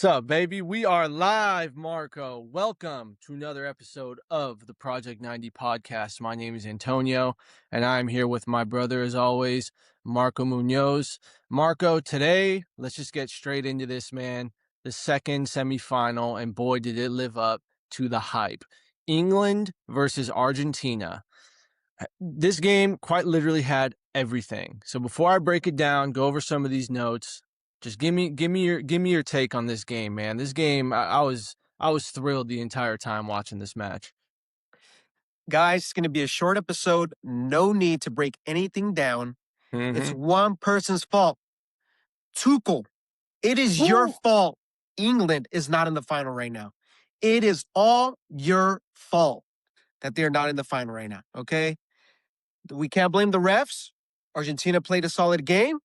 What's up, baby? We are live, Marco. Welcome to another episode of the Project 90 podcast. My name is Antonio, and I'm here with my brother, as always, Marco Munoz. Marco, today, let's just get straight into this, man. The second semifinal, and boy, did it live up to the hype. England versus Argentina. This game quite literally had everything. So before I break it down, go over some of these notes. Just give me your take on this game, man. This game, I was thrilled the entire time watching this match. Guys, it's going to be a short episode. No need to break anything down. It's one person's fault. Tuchel, it is your fault. England is not in the final right now. It is all your fault that they're not in the final right now, okay? We can't blame the refs. Argentina played a solid game,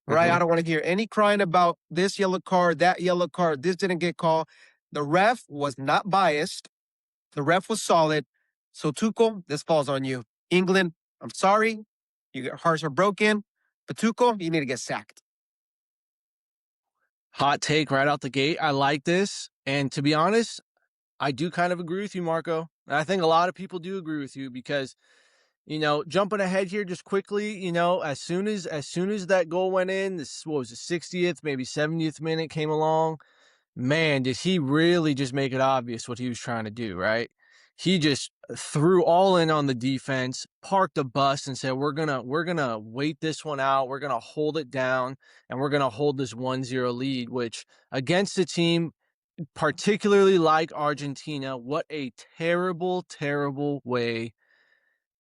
right? I don't want to hear any crying about this yellow card, that yellow card, this didn't get called. The ref was not biased. The ref was solid. So Tuchel, this falls on you. England, I'm sorry. Your hearts are broken. But Tuchel, you need to get sacked. Hot take right out the gate. I like this. And to be honest, I do kind of agree with you, Marco. And I think a lot of people do agree with you because, jumping ahead here just quickly, as soon as that goal went in, this, what was it, 60th, maybe 70th minute came along, man, did he really just make it obvious what he was trying to do, right? He just threw all in on the defense, parked the bus and said, we're gonna wait this one out, we're gonna hold it down, and we're gonna hold this 1-0 lead, which against a team particularly like Argentina, what a terrible, terrible way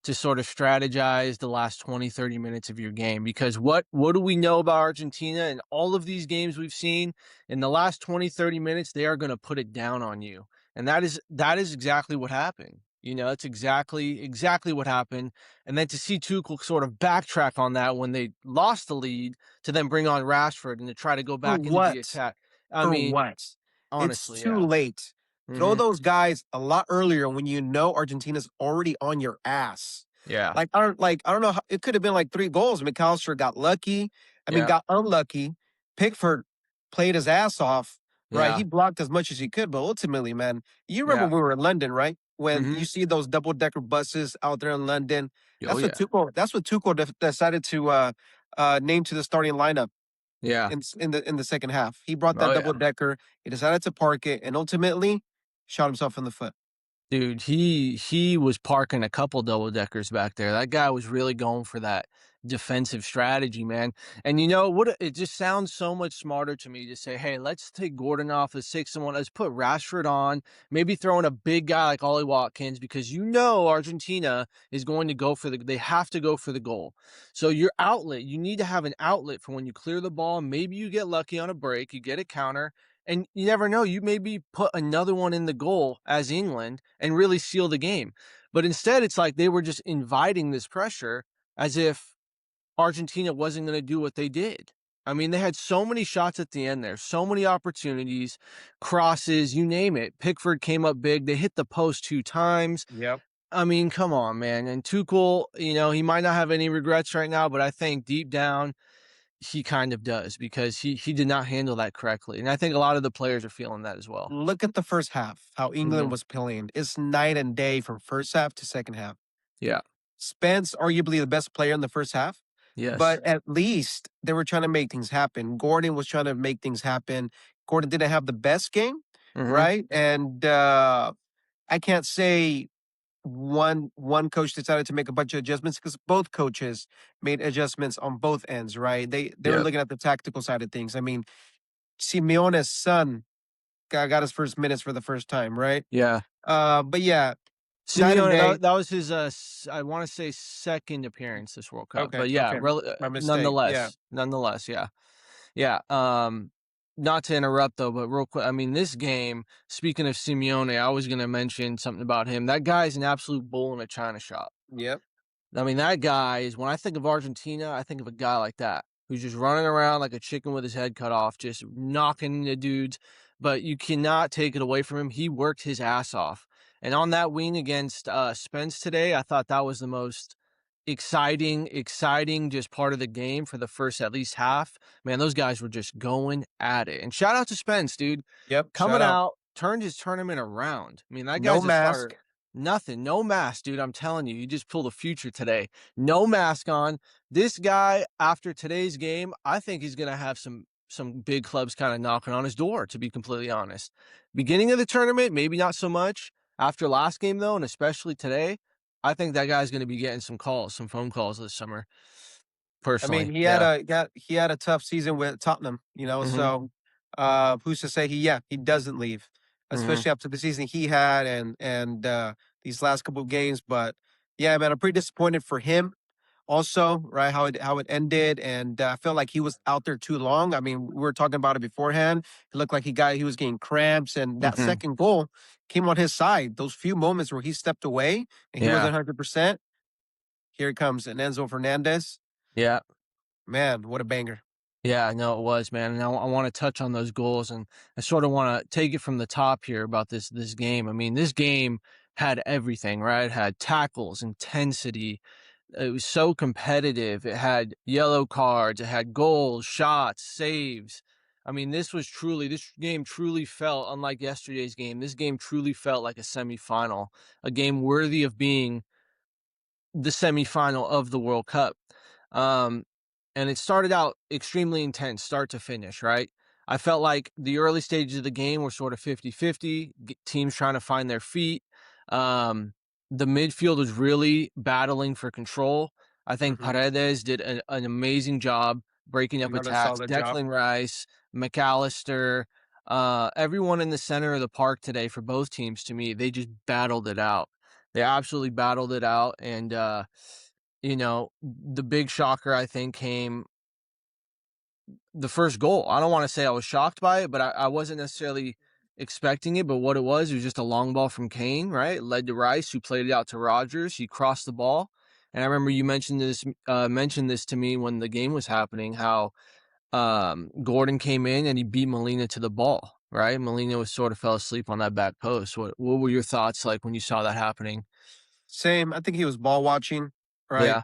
to sort of strategize the last 20, 30 minutes of your game. Because what do we know about Argentina and all of these games we've seen in the last 20, 30 minutes, they are going to put it down on you. And that is exactly what happened. That's exactly what happened. And then to see Tuchel sort of backtrack on that when they lost the lead to then bring on Rashford and to try to go back into the attack. What? Honestly, It's too yeah. late. Throw those guys a lot earlier when you know Argentina's already on your ass. Yeah. I don't know. It could have been like 3 goals. McAllister got lucky. Got unlucky. Pickford played his ass off. Right. Yeah. He blocked as much as he could, but ultimately, man, you remember when we were in London, right? When you see those double-decker buses out there in London. That's what Tuchel decided to name to the starting lineup. Yeah. In the second half. He brought that double-decker. He decided to park it and ultimately shot himself in the foot. Dude, he was parking a couple double-deckers back there. That guy was really going for that defensive strategy, man. And it just sounds so much smarter to me to say, hey, let's take Gordon off, let's take someone, let's put Rashford on, maybe throw in a big guy like Ollie Watkins, because Argentina is going to they have to go for the goal. So your outlet, you need to have an outlet for when you clear the ball. Maybe you get lucky on a break, you get a counter, and you never know, you maybe put another one in the goal as England and really seal the game. But instead, it's like they were just inviting this pressure as if Argentina wasn't going to do what they did. I mean, they had so many shots at the end there, so many opportunities, crosses, you name it. Pickford came up big. They hit the post 2 times. Yep. I mean, come on, man. And Tuchel, he might not have any regrets right now, but I think deep down, he kind of does, because he did not handle that correctly. And I think a lot of the players are feeling that as well. Look at the first half, how England was playing. It's night and day from first half to second half. Yeah. Spence, arguably the best player in the first half. Yes. But at least they were trying to make things happen. Gordon was trying to make things happen. Gordon didn't have the best game, right? And I can't say one coach decided to make a bunch of adjustments, because both coaches made adjustments on both ends, right? They were looking at the tactical side of things. I mean, Simeone's son got his first minutes for the first time, right? Yeah. But yeah, Simeone, that was his, I want to say, second appearance this World Cup. Okay, but yeah, my mistake. nonetheless, yeah. Yeah. Not to interrupt though, but real quick, I mean, this game, speaking of Simeone, I was going to mention something about him. That guy's an absolute bull in a china shop. Yep. I mean, that guy is, when I think of Argentina, I think of a guy like that, who's just running around like a chicken with his head cut off, just knocking into dudes. But you cannot take it away from him. He worked his ass off. And on that wing against Spence today, I thought that was the most exciting, just part of the game for the first at least half. Man, those guys were just going at it. And shout out to Spence, dude, Yep. Shout coming out. out, turned his tournament around. I mean, that No guy's a starter. mask. Nothing, no mask, dude. I'm telling you, you just pulled a future today. No mask on. This guy, after today's game, I think he's gonna have some big clubs kind of knocking on his door, to be completely honest. Beginning of the tournament, maybe not so much. After last game, though, and especially today, I think that guy's going to be getting some calls, some phone calls this summer. I mean, Personally, yeah. he had a tough season with Tottenham, Mhm. so who's to say he doesn't leave, Mhm. especially after the season he had and these last couple of games. But yeah, man, I'm pretty disappointed for him also, right? How it ended, and I felt like he was out there too long. I mean, we were talking about it beforehand. It looked like he was getting cramps, and that Mhm. second goal came on his side. Those few moments where he stepped away and he Yeah. wasn't 100%. Here it comes, and Enzo Fernandez. Yeah. Man, what a banger! Yeah. No, it was, man. And I want to touch on those goals, and I sort of want to take it from the top here about this game. I mean, this game had everything, right? It had tackles, intensity. It was so competitive. It had yellow cards, it had goals, shots, saves. I mean, this game truly felt unlike yesterday's game. This game truly felt like a semifinal, a game worthy of being the semifinal of the World Cup. Um, and it started out extremely intense, start to finish, right? I felt like the early stages of the game were sort of 50-50, teams trying to find their feet. Um, the midfield was really battling for control. I think Mhm. Paredes did an amazing job breaking up Another attacks. solid job. Declan Rice, McAllister, everyone in the center of the park today for both teams, to me, they just battled it out. They absolutely battled it out, and the big shocker I think came the first goal. I don't want to say I was shocked by it, but I wasn't necessarily expecting it. But what it was just a long ball from Kane, right? It led to Rice, who played it out to Rogers. He crossed the ball, and I remember you mentioned this to me when the game was happening. How Gordon came in and he beat Molina to the ball. Right, Molina was sort of fell asleep on that back post. What were your thoughts like when you saw that happening? Same. I think he was ball watching, right? Yeah.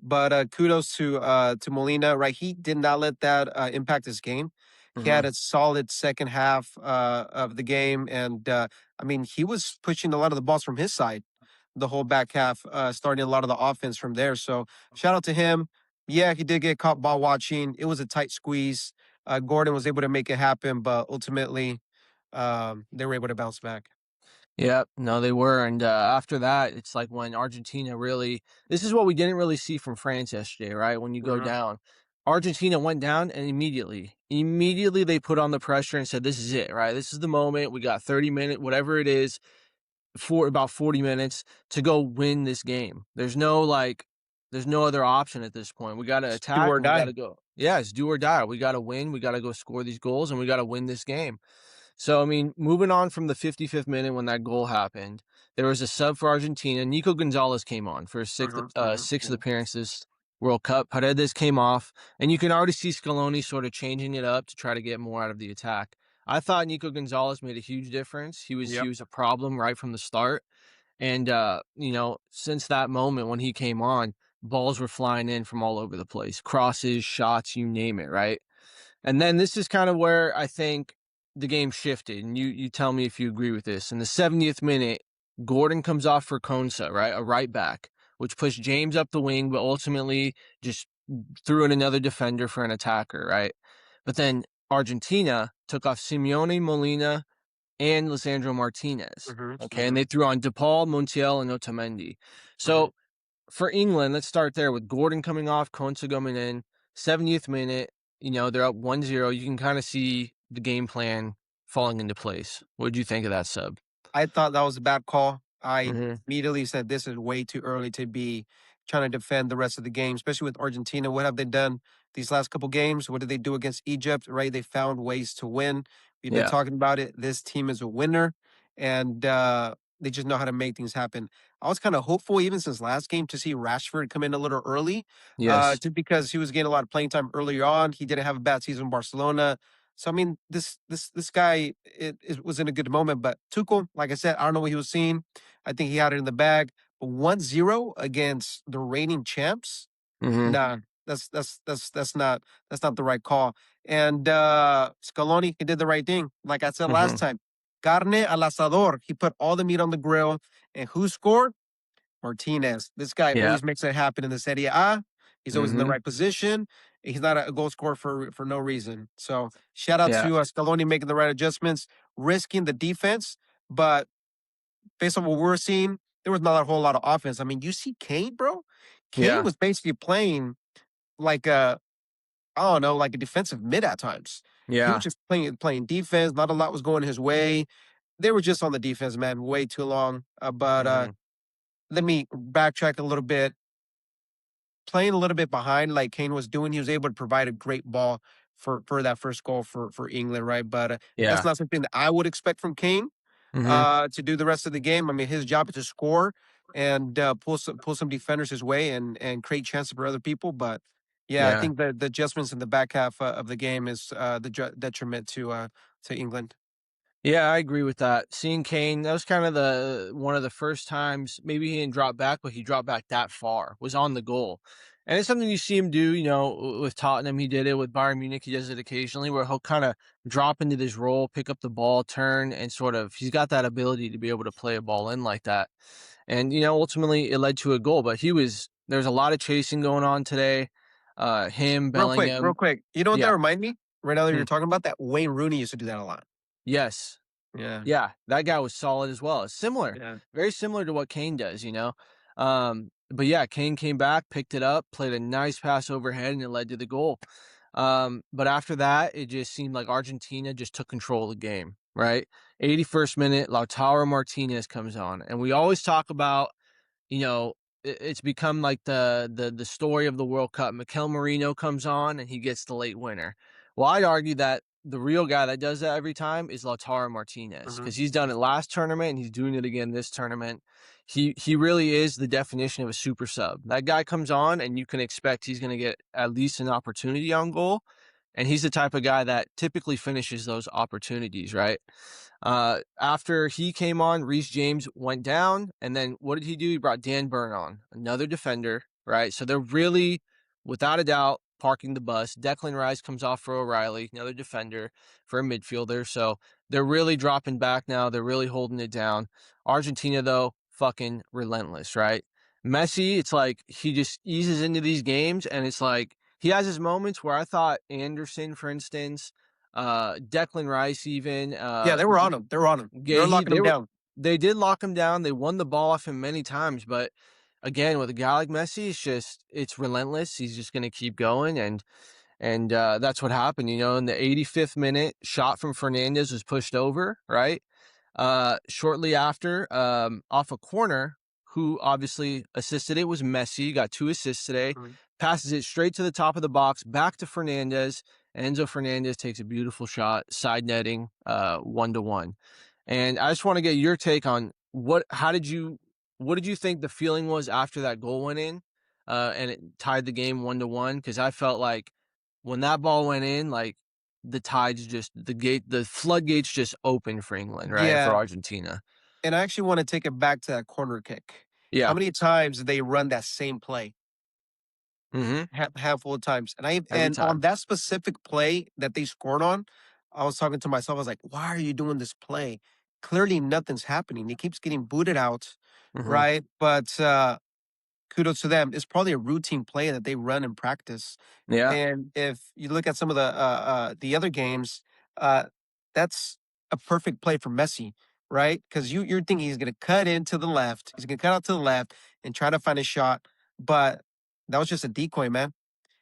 But kudos to Molina, right? He did not let that impact his game. He had Hmm. a solid second half of the game, and I mean, he was pushing a lot of the balls from his side the whole back half, starting a lot of the offense from there. So shout out to him. Yeah, he did get caught ball watching. It was a tight squeeze. Gordon was able to make it happen, but ultimately, they were able to bounce back. Yep. No, they were. And after that, it's like when Argentina really, this is what we didn't really see from France yesterday, right? When you go Mhm. down, Argentina went down and immediately they put on the pressure and said, this is it, right? This is the moment. We got 30 minutes, whatever it is, for about 40 minutes to go win this game. There's no other option at this point. We got to It's do attack or and we got to die. go. Yeah, it's do or die. We got to win. We got to go score these goals and we got to win this game. So, I mean, moving on from the 55th minute when that goal happened, there was a sub for Argentina. Nico Gonzalez came on for his Mhm, mhm, sixth mhm. appearance this World Cup. Paredes came off, and you can already see Scaloni sort of changing it up to try to get more out of the attack. I thought Nico Gonzalez made a huge difference. He Yep. was a problem right from the start. And since that moment when he came on, balls were flying in from all over the place. Crosses, shots, you name it, right? And then this is kind of where I think the game shifted, and you tell me if you agree with this. In the 70th minute, Gordon comes off for Konsa, right? A right back, which pushed James up the wing, but ultimately just threw in another defender for an attacker, right? But then Argentina took off Simeone Molina and Lisandro Martinez. Mhm, Okay, and mhm, they threw on DePaul, Montiel, and Otamendi. mhm. So for England, let's start there with Gordon coming off, Konsa coming in, 70th minute, they're up 1-0. You can kind of see the game plan falling into place. What did you think of that sub? I thought that was a bad call. I Mhm. immediately said this is way too early to be trying to defend the rest of the game, especially with Argentina. What have they done these last couple games? What did they do against Egypt? Right, they found ways to win. We've been Yeah. talking about it. This team is a winner, and they just know how to make things happen. I was kind of hopeful, even since last game, to see Rashford come in a little early, Yes. just because he was getting a lot of playing time earlier on. He didn't have a bad season in Barcelona. So I mean, this guy it was in a good moment, but Tuchel, like I said, I don't know what he was seeing. I think he had it in the bag. 1-0 against the reigning champs. Mhm. Nah, that's not the right call. And Scaloni, he did the right thing. Like I said last Mhm. time, carne al asador. He put all the meat on the grill. And who scored? Martinez. This guy Yeah. always makes it happen in the Serie A. He's always in the Mhm. right position. He's not a goal scorer for no reason. So shout out Yeah. to Scaloni making the right adjustments, risking the defense. But based on what we're seeing, there was not a whole lot of offense. I mean, you see Kane, bro. Kane Yeah. was basically playing like a I don't know, like a defensive mid at times. He was Yeah. just playing defense. Not a lot was going his way. They were just on the defense, man, way too long. But Mhm. let me backtrack a little bit. Playing a little bit behind, like Kane was doing, he was able to provide a great ball for that first goal for England, right? But that's Yeah. not something that I would expect from Kane Mhm. to do the rest of the game. I mean, his job is to score and pull some defenders his way and create chances for other people. But yeah, I Yeah. think the adjustments in the back half of the game is detriment to England. Yeah, I agree with that. Seeing Kane, that was kind of the one of the first times maybe he didn't drop back, but he dropped back that far, was on the goal. And it's something you see him do, with Tottenham. He did it with Bayern Munich. He does it occasionally where he'll kind of drop into this role, pick up the ball, turn, and sort of he's got that ability to be able to play a ball in like that. And ultimately it led to a goal, but there's a lot of chasing going on today. Him, Real Bellingham. quick. You know what that Yeah. remind me? Right now that Hmm. you're talking about that, Wayne Rooney used to do that a lot. Yes. Yeah. Yeah, that guy was solid as well. It's similar, Yeah. very similar to what Kane does. But yeah, Kane came back, picked it up, played a nice pass overhead, and it led to the goal. But after that, it just seemed like Argentina just took control of the game, right? 81st minute, Lautaro Martinez comes on. And we always talk about it's become like the story of the World Cup. Mikel Merino comes on and he gets the late winner. Well, I'd argue that the real guy that does that every time is Lautaro Martinez Mhm. because he's done it last tournament and he's doing it again this tournament. He really is the definition of a super sub. That guy comes on and you can expect he's going to get at least an opportunity on goal, and he's the type of guy that typically finishes those opportunities, right? After he came on, Reece James went down, and then what did he do? He brought Dan Burn on, another defender, right? So they're really, without a doubt, parking the bus. Declan Rice comes off for O'Reilly, another defender for a midfielder. So they're really dropping back now. They're really holding it down. Argentina, though, fucking relentless, right? Messi, it's like he just eases into these games, and it's like he has his moments where I thought Anderson, for instance, Declan Rice, even Yeah, they were on him. They were on him. They were Gahey, locking him down. they did lock him down. They won the ball off him many times, but again, with a guy like Messi, it's relentless. He's just going to keep going, and that's what happened. In the 85th minute, shot from Fernandez was pushed over, right? Shortly after, off a corner, who obviously assisted it was Messi. Got 2 assists today. Mhm. Passes it straight to the top of the box, back to Fernandez. Enzo Fernandez takes a beautiful shot, side netting, 1-1. And I just want to get your take on what did you think the feeling was after that goal went in, and it tied the game 1-1? Because I felt like when that ball went in, like the floodgates just opened for England, right? For Yeah, Argentina. and I actually wanna take it back to that corner kick. How Yeah. many times did they run that same play? Mm-hmm. Handful of times, Every and on time. that specific play that they scored on, I was talking to myself, I was like, "Why are you doing this play? Clearly nothing's happening." He keeps getting booted out, Mm-hmm. right? But, kudos to them. It's probably a routine play that they run in practice. Yeah. And if you look at some of the other games, uh, that's a perfect play for Messi, right? Because you're thinking he's going to cut into the left, he's going to cut out to the left and try to find a shot, but that was just a decoy, man.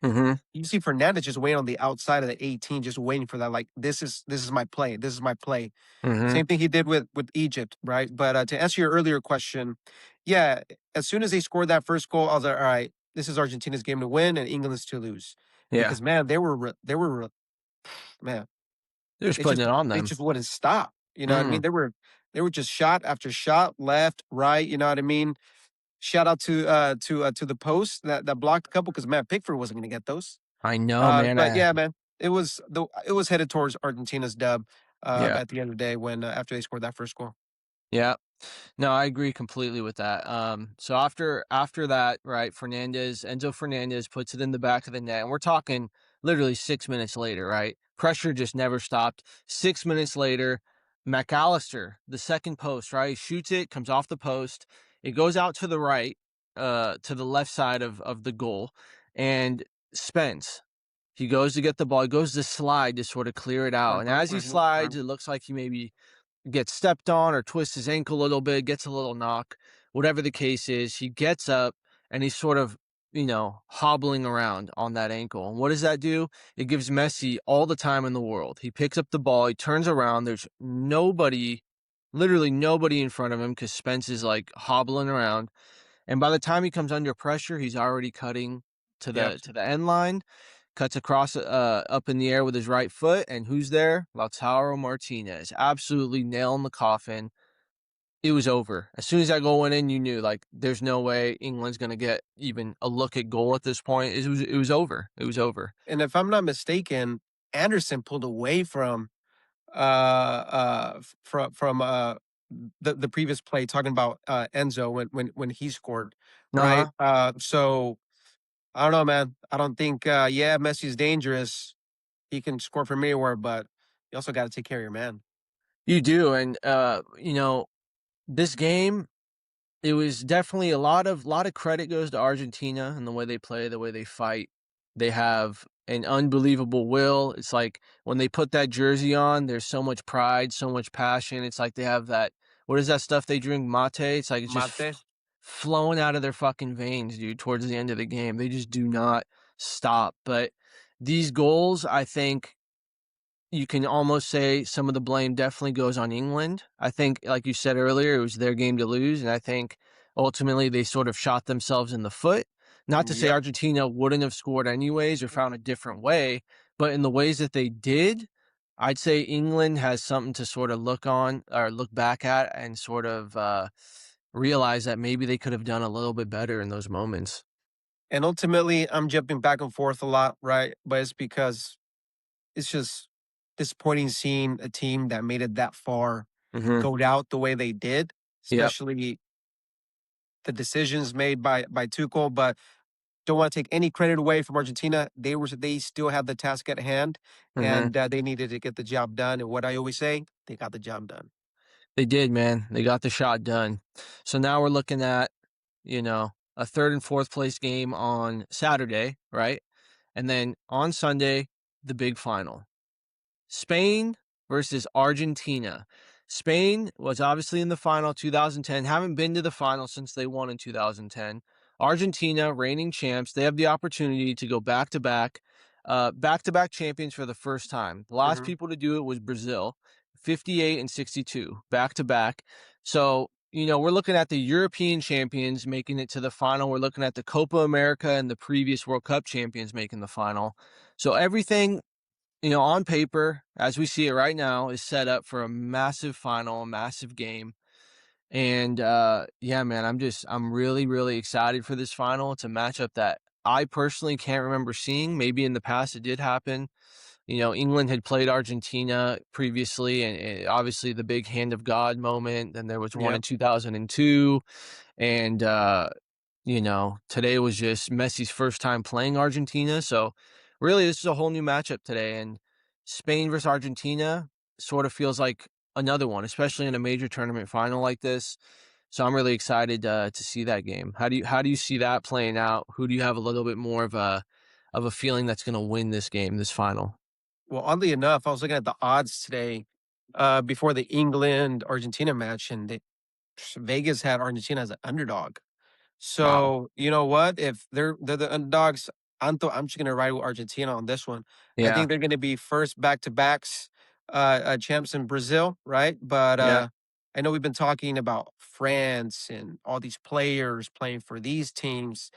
Mm-hmm. You see Fernandez just waiting on the outside of the 18, just waiting for that. Like this is my play. This is my play. Mm-hmm. Same thing he did with Egypt, right? But to answer your earlier question, yeah, as soon as they scored that first goal, I was like, all right, this is Argentina's game to win and England's to lose, Yeah. because man, man, They're just they putting just it on they them. just wouldn't stop. You know what I mean? Mm. They were just shot after shot, left, right. You know what I mean? Shout out to the post that blocked a couple, because man, Pickford wasn't going to get those. I know, man. But yeah, man, it was headed towards Argentina's dub Yeah. at the end of the day when after they scored that first goal. Yeah. No, I agree completely with that. So after that, right, Enzo Fernandez puts it in the back of the net, and we're talking literally 6 minutes later, right? Pressure just never stopped. 6 minutes later, McAllister, the second post, right, shoots it, comes off the post, it goes out to the right, to the left side of the goal, and Spence. He goes to get the ball. He goes to slide to sort of clear it out, and as he slides, it looks like he maybe gets stepped on or twists his ankle a little bit, gets a little knock, whatever the case is, he gets up and he's sort of, hobbling around on that ankle. And what does that do? It gives Messi all the time in the world. He picks up the ball, he turns around, there's nobody, literally nobody in front of him because Spence is like hobbling around. And by the time he comes under pressure, he's already cutting to Yep. the end line, cuts across up in the air with his right foot, and who's there? Lautaro Martinez, absolutely nail in the coffin. It was over. As soon as that goal went in, you knew like there's no way England's gonna get even a look at goal at this point. It was over. It was over. And if I'm not mistaken, Anderson pulled away from the previous play, talking about Enzo when he scored, Uh right? huh. So I don't know, man. I don't think yeah, Messi's dangerous. He can score from anywhere, but you also got to take care of your man. You do, and this game, it was definitely a lot of credit goes to Argentina and the way they play, the way they fight. They have an unbelievable will. It's like when they put that jersey on, there's so much pride, so much passion. It's like they have that, what is that stuff they drink? Mate. It's like it's just Mate. flowing out of their fucking veins, dude, towards the end of the game. They just do not stop. But these goals, I think you can almost say some of the blame definitely goes on England. I think, like you said earlier, it was their game to lose, and I think ultimately they sort of shot themselves in the foot. Not to say Yep. Argentina wouldn't have scored anyways or found a different way, but in the ways that they did, I'd say England has something to sort of look on or look back at and sort of realize that maybe they could have done a little bit better in those moments. And ultimately, I'm jumping back and forth a lot, right? But it's because it's just disappointing seeing a team that made it that far Hmm. go out the way they did, Yep. especially the decisions made by Tuchel. But don't want to take any credit away from Argentina. They still have the task at hand, Hmm. and they needed to get the job done. And what I always say, they got the job done. They did, man. They got the shot done. So now we're looking at, a third and fourth place game on Saturday, right? And then on Sunday, the big final. Spain versus Argentina. Spain was obviously in the final 2010, haven't been to the final since they won in 2010. Argentina, reigning champs, they have the opportunity to go back to back champions for the first time. The last Hmm. people to do it was Brazil, 58 and 62, back to back. So, we're looking at the European champions making it to the final. We're looking at the Copa America and the previous World Cup champions making the final. So everything, on paper, as we see it right now, is set up for a massive final, a massive game. And yeah, man, I'm really, really excited for this final. It's a matchup that I personally can't remember seeing. Maybe in the past it did happen. England had played Argentina previously, and obviously the big hand of God moment. Then there was one in Yep. 2002, and today was just Messi's first time playing Argentina. So really, this is a whole new matchup today. And Spain versus Argentina sort of feels like another one, especially in a major tournament final like this. So I'm really excited to see that game. How do you see that playing out? Who do you have a little bit more of a feeling that's going to win this game, this final? Well, oddly enough, I was looking at the odds today before the England Argentina match, and Vegas had Argentina as an underdog. Wow. So you know what? If they're the underdogs, I'm just gonna ride with Argentina on this one. I Yeah. think they're gonna be first back to backs champs in Brazil, right? But Yeah. I know we've been talking about France and all these players playing for these teams,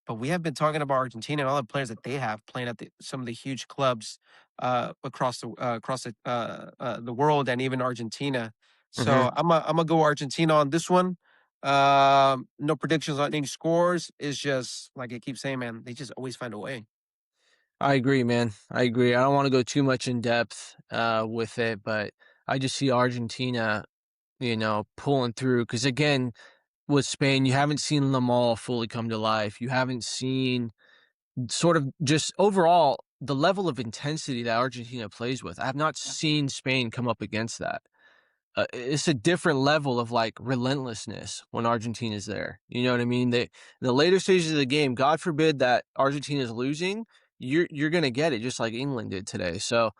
but we have been talking about Argentina and all the players that they have playing at some of the huge clubs across the world and even Argentina. Hmm. So I'm gonna go Argentina on this one. No predictions on any scores. It's just like I keep saying, man. They just always find a way. I agree, man. I agree. I don't want to go too much in depth with it, but I just see Argentina pulling through. Because again, with Spain, you haven't seen them all fully come to life. You haven't seen sort of just overall the level of intensity that Argentina plays with. I have not seen Spain come up against that. It's a different level of like relentlessness when Argentina's there. You know what I mean? They, in the later stages of the game, God forbid that Argentina's losing, you're gonna get it just like England did today. So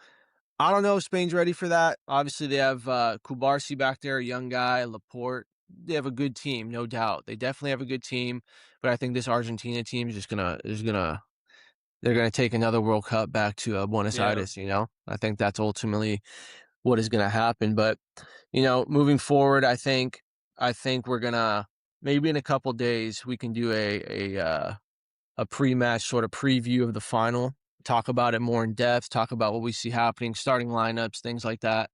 I don't know if Spain's ready for that. Obviously, they have Kubarsi back there, a young guy, Laporte. They have a good team, no doubt. They definitely have a good team, but I think this Argentina team is gonna they're gonna take another World Cup back to Buenos Yeah. Aires. I think that's ultimately what is gonna happen. But moving forward, I think we're gonna maybe in a couple days we can do a pre-match sort of preview of the final, talk about it more in depth, talk about what we see happening, starting lineups, things like that.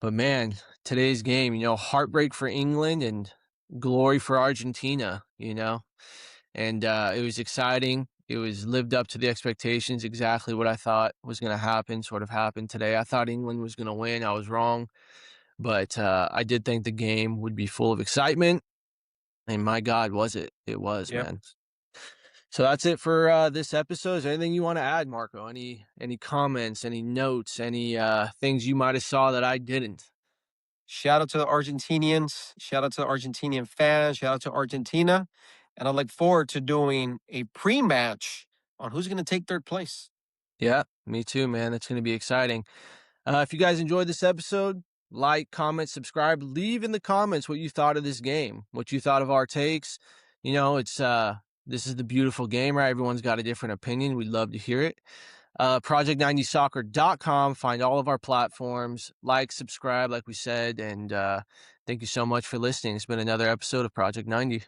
But man, today's game, heartbreak for England and glory for Argentina. And it was exciting. It was lived up to the expectations, exactly what I thought was going to happen, sort of happened today. I thought England was going to win. I was wrong. But I did think the game would be full of excitement. And my God, was it? It was, Yep. man. So that's it for this episode. Is there anything you want to add, Marco? Any comments, any notes, any things you might have saw that I didn't? Shout out to the Argentinians. Shout out to the Argentinian fans. Shout out to Argentina. And I look forward to doing a pre-match on who's going to take third place. Yeah, me too, man. That's going to be exciting. If you guys enjoyed this episode, like, comment, subscribe, leave in the comments what you thought of this game, what you thought of our takes. It's this is the beautiful game, right? Everyone's got a different opinion. We'd love to hear it. Project90soccer.com. Find all of our platforms. Like, subscribe, like we said, and thank you so much for listening. It's been another episode of Project 90.